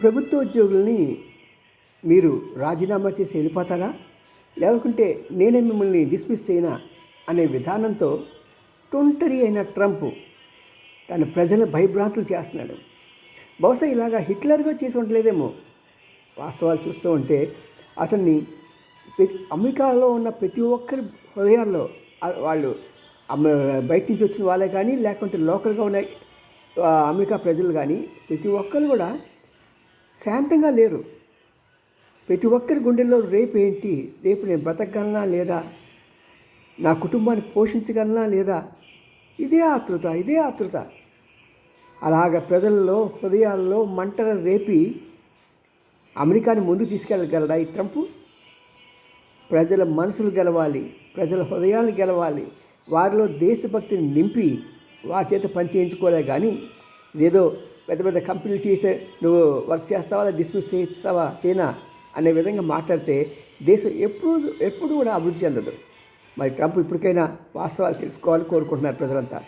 ప్రభుత్వ ఉద్యోగుల్ని మీరు రాజీనామా చేసి వెళ్ళిపోతారా, లేకుంటే నేనే మిమ్మల్ని డిస్మిస్ చేయనా అనే విధానంతో టొంటరి అయిన ట్రంప్ తన ప్రజల భయభ్రాంతులు చేస్తున్నాడు. బహుశా ఇలాగా హిట్లర్గా చేసి ఉండలేదేమో. వాస్తవాలు చూస్తూ ఉంటే అతన్ని అమెరికాలో ఉన్న ప్రతి ఒక్కరి హృదయాల్లో వాళ్ళు బయట నుంచి వచ్చిన వాళ్ళే కానీ, లేకుంటే లోకల్గా ఉన్న అమెరికా ప్రజలు కానీ ప్రతి ఒక్కరు కూడా శాంతంగా లేరు. ప్రతి ఒక్కరి గుండెల్లో రేపు ఏంటి, రేపు నేను బ్రతకగలనా లేదా, నా కుటుంబాన్ని పోషించగలనా లేదా, ఇదే ఆతృత. అలాగ ప్రజల్లో హృదయాల్లో మంటలు రేపి అమెరికాని ముందు తీసుకెళ్ళగలడా ఈ ట్రంప్? ప్రజల మనసులు గెలవాలి, ప్రజల హృదయాలు గెలవాలి, వారిలో దేశభక్తిని నింపి వారి చేత పని చేయించుకోలే కానీ ఏదో పెద్ద పెద్ద కంపెనీలు చేసే నువ్వు వర్క్ చేస్తావా, డిస్మిస్ చేస్తావా చైనా అనే విధంగా మాట్లాడితే దేశం ఎప్పుడు కూడా అభివృద్ధి చెందదు. మరి ట్రంప్ ఇప్పటికైనా వాస్తవాలు తెలుసుకోవాలని కోరుకుంటున్నారు ప్రజలంతా.